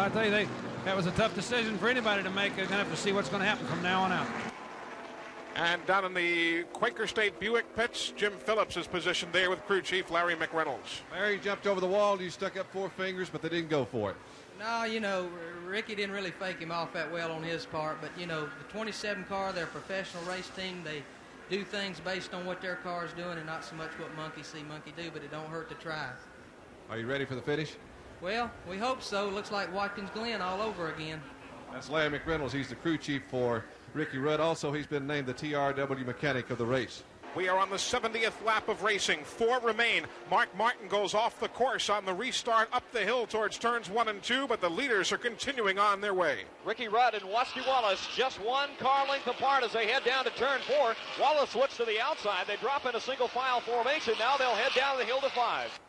I tell you, that was a tough decision for anybody to make. They're going to have to see what's going to happen from now on out. And down in the Quaker State Buick pits, Jim Phillips is positioned there with crew chief Larry McReynolds. Larry jumped over the wall and he stuck up 4 fingers, but they didn't go for it. No, you know, Ricky didn't really fake him off that well on his part, but, you know, the 27 car, they're a professional race team. They do things based on what their car is doing and not so much what monkey see monkey do, but it don't hurt to try. Are you ready for the finish? Well, we hope so. Looks like Watkins Glen all over again. That's Larry McReynolds. He's the crew chief for Ricky Rudd. Also, he's been named the TRW mechanic of the race. We are on the 70th lap of racing. 4 remain. Mark Martin goes off the course on the restart up the hill towards turns 1 and 2, but the leaders are continuing on their way. Ricky Rudd and Rusty Wallace just 1 car length apart as they head down to turn 4. Wallace switched to the outside. They drop in a single file formation. Now they'll head down the hill to 5.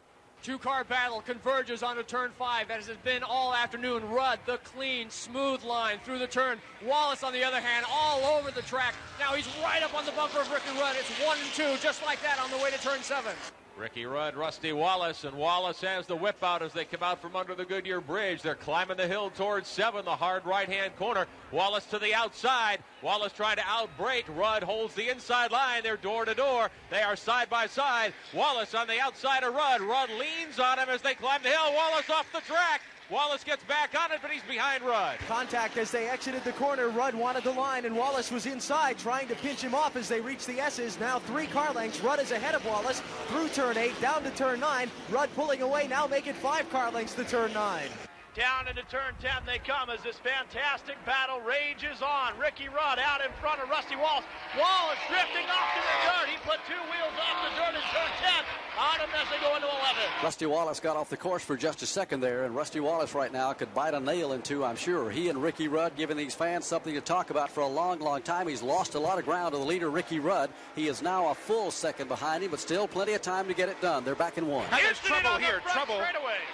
2-car battle converges onto turn 5, as has been all afternoon. Rudd, the clean, smooth line through the turn. Wallace, on the other hand, all over the track. Now he's right up on the bumper of Ricky Rudd. It's 1 and 2, just like that, on the way to turn 7. Ricky Rudd, Rusty Wallace, and Wallace has the whip out as they come out from under the Goodyear Bridge. They're climbing the hill towards 7, the hard right-hand corner. Wallace to the outside. Wallace trying to outbrake. Rudd holds the inside line. They're door to door. They are side by side. Wallace on the outside of Rudd. Rudd leans on him as they climb the hill. Wallace off the track. Wallace gets back on it, but he's behind Rudd. Contact as they exited the corner. Rudd wanted the line, and Wallace was inside trying to pinch him off as they reached the S's. Now 3 car lengths. Rudd is ahead of Wallace through turn 8, down to turn 9. Rudd pulling away, now making 5 car lengths to turn 9. Down into turn 10 they come as this fantastic battle rages on. Ricky Rudd out in front of Rusty Wallace. Wallace drifting off to the dirt. He put 2 wheels off the dirt in turn 10. On him as they go into 11. Rusty Wallace got off the course for just a second there, and Rusty Wallace right now could bite a nail into, I'm sure. He and Ricky Rudd giving these fans something to talk about for a long, long time. He's lost a lot of ground to the leader, Ricky Rudd. He is now a full second behind him, but still plenty of time to get it done. They're back in 1. There's trouble here.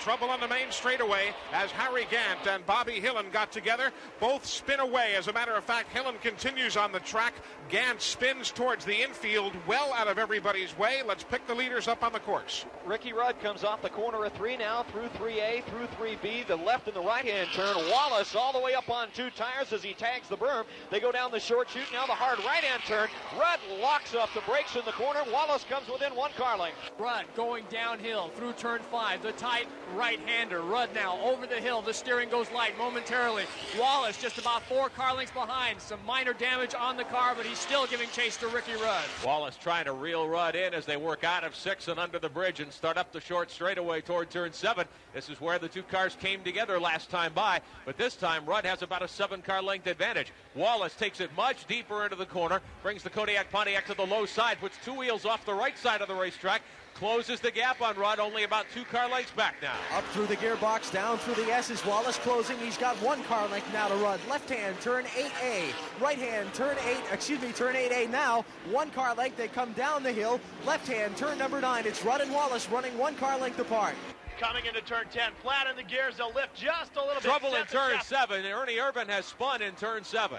Trouble on the main straightaway as Harry Gant and Bobby Hillen got together. Both spin away. As a matter of fact, Hillen continues on the track. Gant spins towards the infield, well out of everybody's way. Let's pick the leaders up on the course. Ricky Rudd comes off the corner of 3 now, through 3A, through 3B, the left and the right-hand turn. Wallace all the way up on 2 tires as he tags the berm. They go down the short chute, now the hard right-hand turn. Rudd locks up the brakes in the corner. Wallace comes within 1 car length. Rudd going downhill through turn 5, the tight right-hander. Rudd now over the hill. The steering goes light momentarily. Wallace just about 4 car lengths behind. Some minor damage on the car, but he's still giving chase to Ricky Rudd. Wallace trying to reel Rudd in as they work out of 6 and under the bridge and start up the short straightaway toward turn 7. This is where the 2 cars came together last time by, but this time Rudd has about a 7-car length advantage. Wallace takes it much deeper into the corner, brings the Kodiak Pontiac to the low side, puts 2 wheels off the right side of the racetrack, closes the gap on Rudd, only about 2 car lengths back now. Up through the gearbox, down through the S's. Wallace closing. He's got 1 car length now to Rudd. Left hand, turn 8A. Right hand, turn 8A now. 1 car length. They come down the hill. Left hand, turn number 9. It's Rudd and Wallace running 1 car length apart. Coming into turn 10, flat in the gears. They'll lift just a little bit. Trouble in turn 7. Ernie Irvin has spun in turn 7.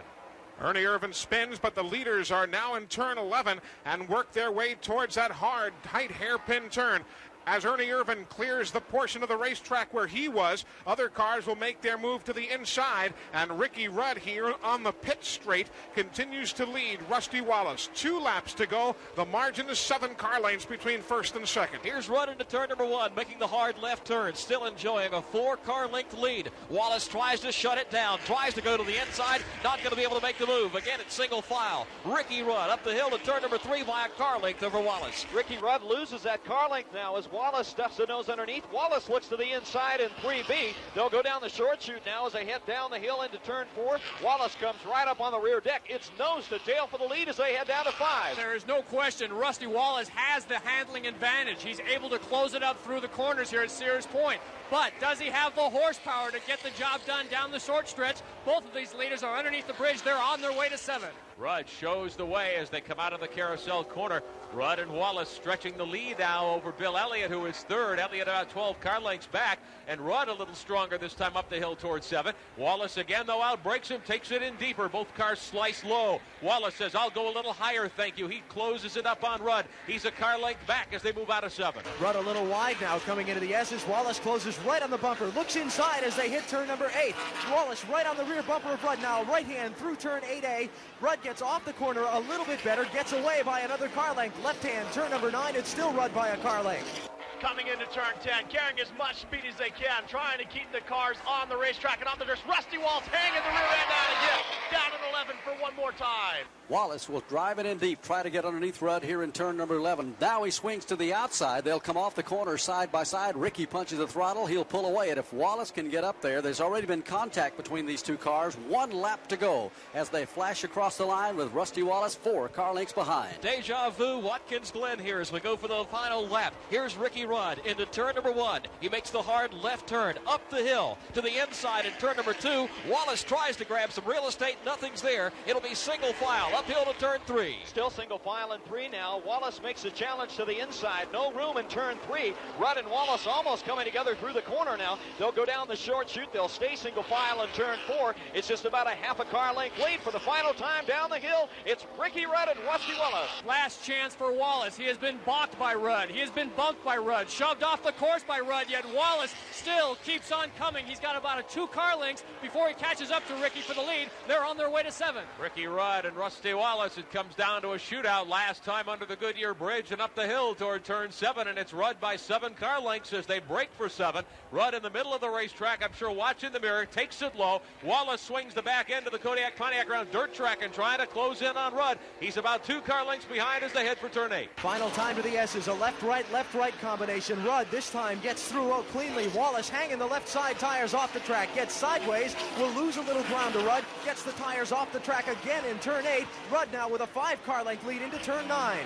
Ernie Irvin spins, but the leaders are now in turn 11 and work their way towards that hard, tight hairpin turn. As Ernie Irvin clears the portion of the racetrack where he was, other cars will make their move to the inside, and Ricky Rudd here on the pit straight continues to lead Rusty Wallace. 2 laps to go. The margin is 7 car lengths between first and second. Here's Rudd into turn number 1, making the hard left turn, still enjoying a 4-car length lead. Wallace tries to shut it down, tries to go to the inside, not going to be able to make the move. Again, it's single file. Ricky Rudd up the hill to turn number 3 by a car length over Wallace. Ricky Rudd loses that car length now as Wallace stuffs the nose underneath. Wallace looks to the inside in 3B. They'll go down the short chute now as they head down the hill into turn 4. Wallace comes right up on the rear deck. It's nose to tail for the lead as they head down to 5. There is no question Rusty Wallace has the handling advantage. He's able to close it up through the corners here at Sears Point. But does he have the horsepower to get the job done down the short stretch? Both of these leaders are underneath the bridge. They're on their way to 7. Rudd shows the way as they come out of the carousel corner. Rudd and Wallace stretching the lead now over Bill Elliott, who is 3rd. Elliott about 12 car lengths back, and Rudd a little stronger this time up the hill towards 7. Wallace again, though, outbreaks him, takes it in deeper. Both cars slice low. Wallace says, I'll go a little higher, thank you. He closes it up on Rudd. He's a car length back as they move out of 7. Rudd a little wide now coming into the S's. Wallace closes is right on the bumper, looks inside as they hit turn number 8. Wallace right on the rear bumper of Rudd now, right hand through turn 8A. Rudd gets off the corner a little bit better, gets away by another car length. Left hand, turn number 9, it's still Rudd by a car length. Coming into turn 10, carrying as much speed as they can, trying to keep the cars on the racetrack and off the dirt. Rusty Wallace hanging the rear end out again, down at 11 for one more time. Wallace will drive it in deep, try to get underneath Rudd here in turn number 11. Now he swings to the outside. They'll come off the corner side by side. Ricky punches the throttle. He'll pull away. And if Wallace can get up there, there's already been contact between these two cars. 1 lap to go as they flash across the line with Rusty Wallace 4 car lengths behind. Deja vu, Watkins Glen here as we go for the final lap. Here's Ricky Rudd into turn number 1. He makes the hard left turn up the hill to the inside in turn number 2. Wallace tries to grab some real estate. Nothing's there. It'll be single file uphill to turn 3. Still single file in 3 now. Wallace makes a challenge to the inside. No room in turn 3. Rudd and Wallace almost coming together through the corner now. They'll go down the short chute. They'll stay single file in turn 4. It's just about a half a car length lead for the final time down the hill. It's Ricky Rudd and Rusty Wallace. Last chance for Wallace. He has been balked by Rudd. He has been bumped by Rudd, shoved off the course by Rudd, yet Wallace still keeps on coming. He's got about a 2 car lengths before he catches up to Ricky for the lead. They're on their way to 7. Ricky Rudd and Rusty Wallace. It comes down to a shootout last time under the Goodyear Bridge and up the hill toward turn 7, and it's Rudd by 7 car lengths as they break for 7. Rudd in the middle of the racetrack, I'm sure watching the mirror, takes it low. Wallace swings the back end of the Pontiac Ground dirt track and trying to close in on Rudd. He's about 2 car lengths behind as they head for turn 8. Final time to the S's, a left-right combination. Rudd this time gets through cleanly. Wallace hanging the left side tires off the track, gets sideways, will lose a little ground to Rudd, gets the tires off the track again in turn 8. Rudd now with a 5 car length lead into turn 9.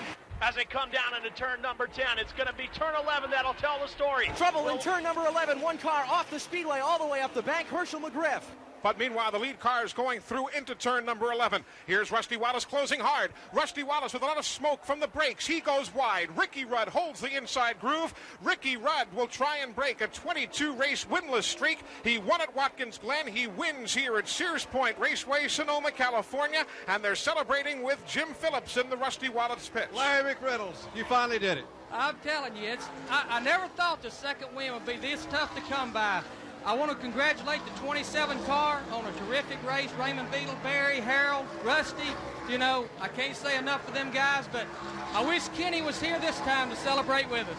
As they come down into turn number 10, it's going to be turn 11 that'll tell the story. Trouble in turn number 11, 1 car off the speedway all the way up the bank, Herschel McGriff. But meanwhile, the lead car is going through into turn number 11. Here's Rusty Wallace closing hard. Rusty Wallace with a lot of smoke from the brakes. He goes wide. Ricky Rudd holds the inside groove. Ricky Rudd will try and break a 22-race winless streak. He won at Watkins Glen. He wins here at Sears Point Raceway, Sonoma, California. And they're celebrating with Jim Phillips in the Rusty Wallace pit. Larry McReynolds, you finally did it. I'm telling you, I never thought the second win would be this tough to come by. I want to congratulate the 27 car on a terrific race. Raymond Beetle, Barry, Harold, Rusty. You know, I can't say enough for them guys, but I wish Kenny was here this time to celebrate with us.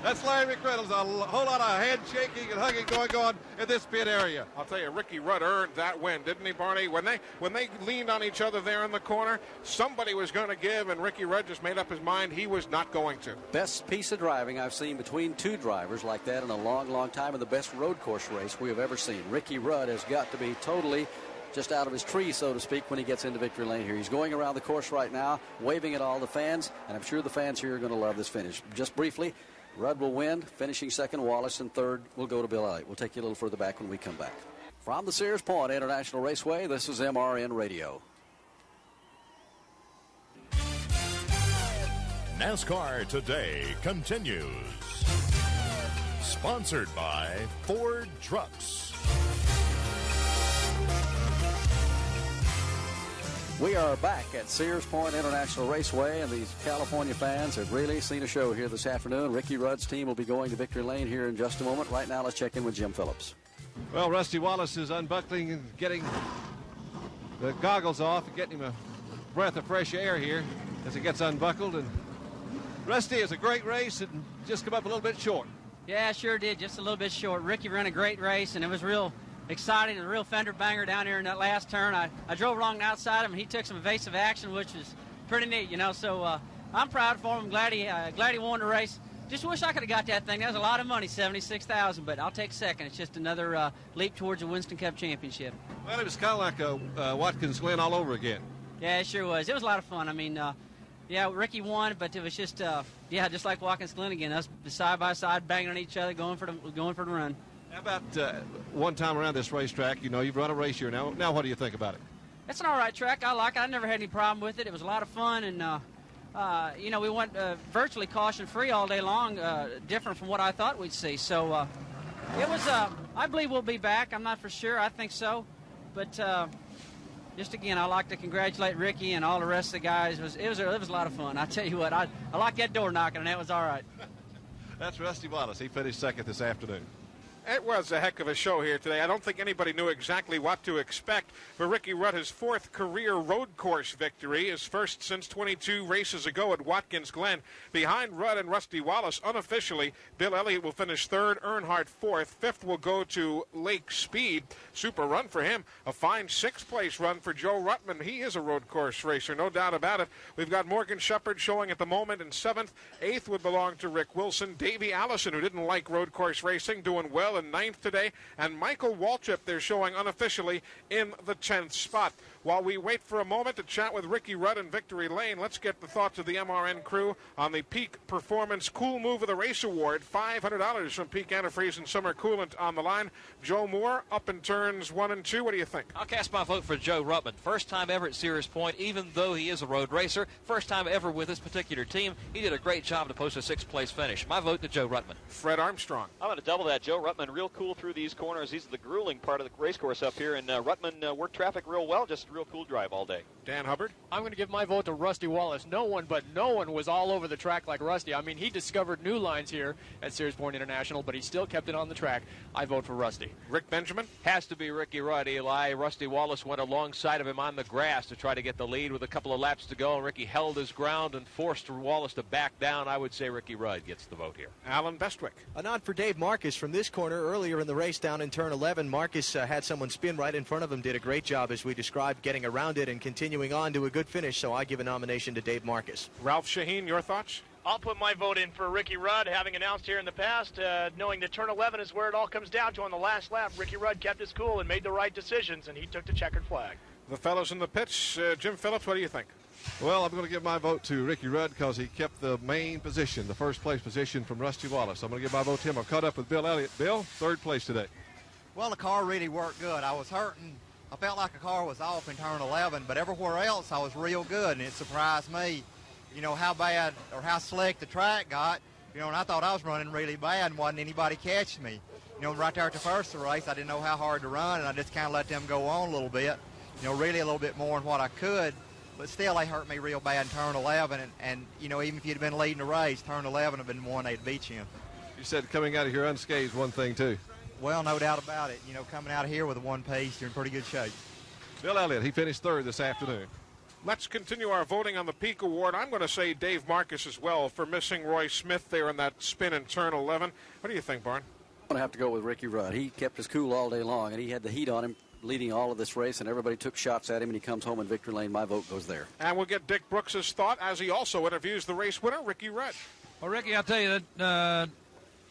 That's Larry McReynolds. A whole lot of handshaking and hugging going on in this pit area. I'll tell you, Ricky Rudd earned that win, didn't he, Barney? When they leaned on each other there in the corner, somebody was going to give, and Ricky Rudd just made up his mind he was not going to. Best piece of driving I've seen between 2 drivers like that in a long, long time, and the best road course race we have ever seen. Ricky Rudd has got to be totally just out of his tree, so to speak, when he gets into victory lane here. He's going around the course right now, waving at all the fans, and I'm sure the fans here are going to love this finish. Just briefly, Rudd will win, finishing second. Wallace in third. We'll go to Bill Elliott. We'll take you a little further back when we come back. From the Sears Point International Raceway, this is MRN Radio. NASCAR Today continues. Sponsored by Ford Trucks. We are back at Sears Point International Raceway, and these California fans have really seen a show here this afternoon. Ricky Rudd's team will be going to victory lane here in just a moment. Right now, let's check in with Jim Phillips. Well, Rusty Wallace is unbuckling and getting the goggles off and getting him a breath of fresh air here as he gets unbuckled. And Rusty, is a great race and just come up a little bit short. Yeah, sure did. Just a little bit short. Ricky ran a great race, and it was real exciting. A real fender banger down here in that last turn. I drove along the outside of him. He took some evasive action, which was pretty neat, you know. So I'm proud for him. Glad he won the race. Just wish I could have got that thing. That was a lot of money, $76,000, but I'll take second. It's just another leap towards the Winston Cup Championship. Well, it was kind of like a Watkins Glen all over again. Yeah, it sure was. It was a lot of fun. I mean, yeah, Ricky won, but it was just, just like Watkins Glen again. Us side by side, banging on each other, going for the run. How about one time around this racetrack? You know, you've run a race here now. Now, what do you think about it? It's an all right track. I like it. I never had any problem with it. It was a lot of fun, and we went virtually caution-free all day long, different from what I thought we'd see. So it was. I believe we'll be back. I'm not for sure. I think so, but just again, I like to congratulate Ricky and all the rest of the guys. It was a lot of fun. I tell you what, I like that door knocking, and that was all right. That's Rusty Wallace. He finished second this afternoon. It was a heck of a show here today. I don't think anybody knew exactly what to expect. For Ricky Rudd, his 4th career road course victory, his first since 22 races ago at Watkins Glen. Behind Rudd and Rusty Wallace, unofficially, Bill Elliott will finish 3rd, Earnhardt 4th. 5th will go to Lake Speed. Super run for him. A fine 6th-place run for Joe Ruttman. He is a road course racer, no doubt about it. We've got Morgan Shepherd showing at the moment in 7th. 8th would belong to Rick Wilson. Davey Allison, who didn't like road course racing, doing well in 9th today, and Michael Waltrip, they're showing unofficially in the 10th spot. While we wait for a moment to chat with Ricky Rudd in Victory Lane, let's get the thoughts of the MRN crew on the Peak Performance Cool Move of the Race Award. $500 from Peak Antifreeze and Summer Coolant on the line. Joe Moore up in turns 1 and 2. What do you think? I'll cast my vote for Joe Ruttman. First time ever at Sears Point, even though he is a road racer. First time ever with this particular team. He did a great job to post a 6th-place finish. My vote to Joe Ruttman. Fred Armstrong. I'm going to double that. Joe Ruttman, real cool through these corners. He's the grueling part of the race course up here, and Ruttman worked traffic real well. Just a real cool drive all day. Dan Hubbard. I'm going to give my vote to Rusty Wallace. No one was all over the track like Rusty. I mean, he discovered new lines here at Sears Point International, but he still kept it on the track. I vote for Rusty. Rick Benjamin. Has to be Ricky Rudd, Eli. Rusty Wallace went alongside of him on the grass to try to get the lead with a couple of laps to go, and Ricky held his ground and forced Wallace to back down. I would say Ricky Rudd gets the vote here. Alan Bestwick. A nod for Dave Marcus from this corner earlier in the race down in turn 11. Marcus had someone spin right in front of him, did a great job, as we described, getting around it and continuing on to a good finish, so I give a nomination to Dave Marcus. Ralph Shaheen, your thoughts? I'll put my vote in for Ricky Rudd, having announced here in the past, knowing that turn 11 is where it all comes down to on the last lap. Ricky Rudd kept his cool and made the right decisions, and he took the checkered flag. The fellows in the pits, Jim Phillips, what do you think? Well, I'm going to give my vote to Ricky Rudd because he kept the main position, the 1st-place position from Rusty Wallace. I'm going to give my vote to him. I'm caught up with Bill Elliott. Bill, 3rd place today. Well, the car really worked good. I was hurting. I felt like the car was off in turn 11, but everywhere else I was real good, and it surprised me, how bad or how slick the track got, and I thought I was running really bad and wasn't anybody catching me. Right there at the first of the race, I didn't know how hard to run, and I just kind of let them go on a little bit, really a little bit more than what I could, but still they hurt me real bad in turn 11, and even if you'd been leading the race, turn 11 would have been one they'd beat you in. You said coming out of here unscathed one thing, too. Well, no doubt about it. Coming out of here with a 1 piece, you're in pretty good shape. Bill Elliott, he finished 3rd this afternoon. Let's continue our voting on the Peak Award. I'm going to say Dave Marcus as well for missing Roy Smith there in that spin in turn 11. What do you think, Barn? I'm going to have to go with Ricky Rudd. He kept his cool all day long, and he had the heat on him leading all of this race, and everybody took shots at him, and he comes home in victory lane. My vote goes there. And we'll get Dick Brooks' thought as he also interviews the race winner, Ricky Rudd. Well, Ricky, I'll tell you that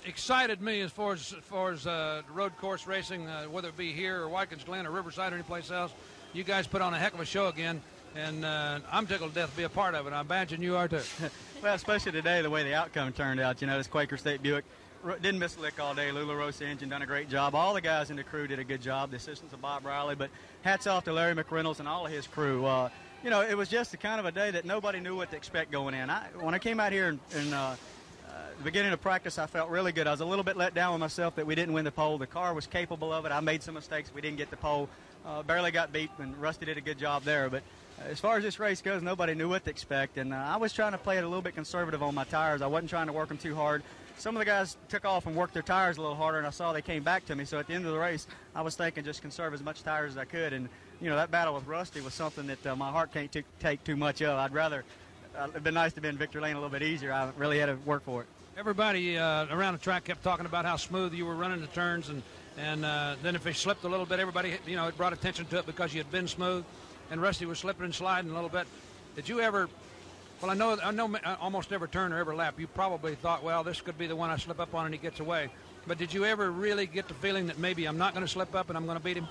excited me as far as road course racing, whether it be here or Watkins Glen or Riverside or anyplace else. You guys put on a heck of a show again, and I'm tickled to death to be a part of it. I imagine you are too. Well, especially today, the way the outcome turned out. This Quaker State Buick didn't miss a lick all day. Lula Rosa engine done a great job. All the guys in the crew did a good job. The assistants of Bob Riley, but hats off to Larry McReynolds and all of his crew. It was just the kind of a day that nobody knew what to expect going in. When I came out here in the beginning of practice, I felt really good. I was a little bit let down with myself that we didn't win the pole. The car was capable of it. I made some mistakes. We didn't get the pole. Barely got beat, and Rusty did a good job there. But as far as this race goes, nobody knew what to expect, and I was trying to play it a little bit conservative on my tires. I wasn't trying to work them too hard. Some of the guys took off and worked their tires a little harder, and I saw they came back to me. So at the end of the race, I was thinking just conserve as much tires as I could. And, that battle with Rusty was something that my heart can't take too much of. I'd rather it'd been nice to be in victory lane a little bit easier. I really had to work for it. Everybody around the track kept talking about how smooth you were running the turns, and then if he slipped a little bit, everybody, it brought attention to it because you had been smooth, and Rusty was slipping and sliding a little bit. Did you ever, well, I know almost every turn or every lap, you probably thought, well, this could be the one I slip up on and he gets away. But did you ever really get the feeling that maybe I'm not going to slip up and I'm going to beat him?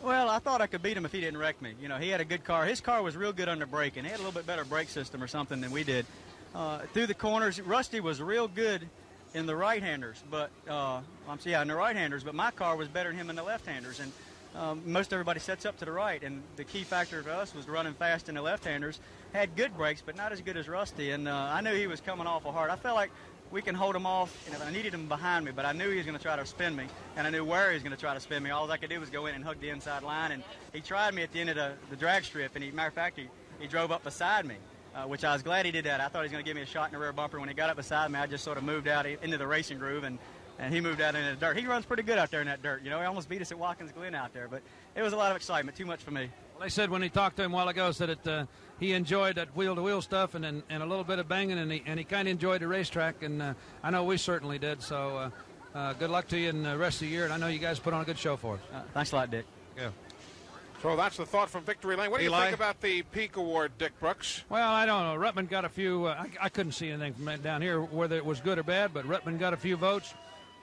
Well, I thought I could beat him if he didn't wreck me. He had a good car. His car was real good under braking. He had a little bit better brake system or something than we did. Through the corners, Rusty was real good in the right-handers, but in the right-handers. But my car was better than him in the left-handers, and most everybody sets up to the right. And the key factor for us was running fast in the left-handers. Had good brakes, but not as good as Rusty. And I knew he was coming awful hard. I felt like we can hold him off, and I needed him behind me, but I knew he was going to try to spin me, and I knew where he was going to try to spin me. All I could do was go in and hug the inside line, and he tried me at the end of the drag strip, and matter of fact, he drove up beside me. Which I was glad he did that. I thought he was going to give me a shot in the rear bumper. When he got up beside me, I just sort of moved out into the racing groove, and and he moved out in the dirt. He runs pretty good out there in that dirt. He almost beat us at Watkins Glen out there, but it was a lot of excitement. Too much for me. They said when he talked to him a while ago, said that he enjoyed that wheel-to-wheel stuff and a little bit of banging, and he kind of enjoyed the racetrack, and I know we certainly did. So good luck to you in the rest of the year, and I know you guys put on a good show for us. Thanks a lot, Dick. Yeah. So that's the thought from Victory Lane. What do you think about the Peak Award, Dick Brooks? Well, I don't know. Ruttman got a few. I couldn't see anything from down here whether it was good or bad, but Ruttman got a few votes.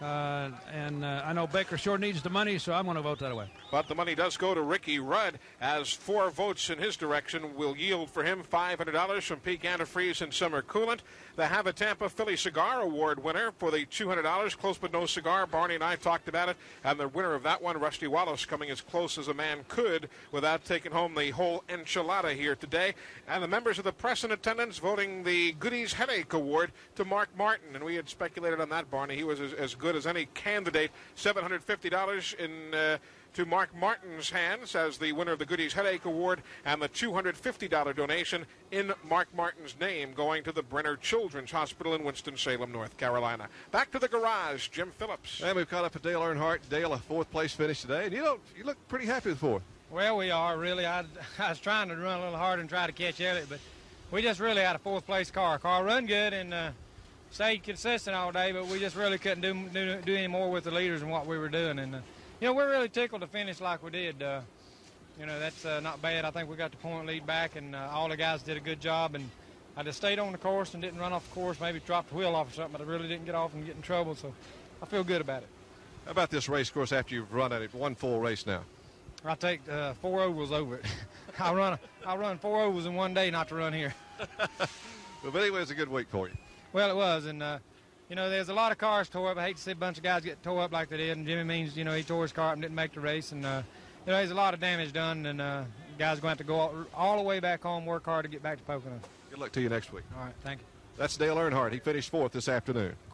And I know Baker sure needs the money, so I'm going to vote that way. But the money does go to Ricky Rudd, as 4 votes in his direction will yield for him $500 from Peak Antifreeze and Summer Coolant. The Have a Tampa Philly Cigar Award winner for the $200, Close But No Cigar. Barney and I talked about it, and the winner of that one, Rusty Wallace, coming as close as a man could without taking home the whole enchilada here today. And the members of the press in attendance voting the Goodies Headache Award to Mark Martin, and we had speculated on that, Barney. He was as good as any candidate. $750 to Mark Martin's hands as the winner of the Goodies Headache Award, and the $250 donation in Mark Martin's name going to the Brenner Children's Hospital in Winston-Salem, North Carolina. Back to the garage, Jim Phillips. And we've caught up with Dale Earnhardt. Dale, a 4th place finish today, and you look pretty happy with 4th. Well, we are, really. I was trying to run a little harder and try to catch Elliott, but we just really had a 4th place car. Car run good and stayed consistent all day, but we just really couldn't do any more with the leaders than what we were doing. And we're really tickled to finish like we did. That's not bad. I think we got the point lead back, and all the guys did a good job. And I just stayed on the course and didn't run off the course, maybe dropped the wheel off or something, but I really didn't get off and get in trouble, so I feel good about it. How about this race course after you've run at it, one full race now? I take 4 ovals over it. I'll run 4 ovals in one day not to run here. Well, but anyway, it was a good week for you. Well, it was, and there's a lot of cars tore up. I hate to see a bunch of guys get tore up like they did, and Jimmy Means, he tore his car up and didn't make the race, and there's a lot of damage done, and guys are going to have to go all the way back home, work hard to get back to Pocono. Good luck to you next week. All right, thank you. That's Dale Earnhardt. He finished 4th this afternoon.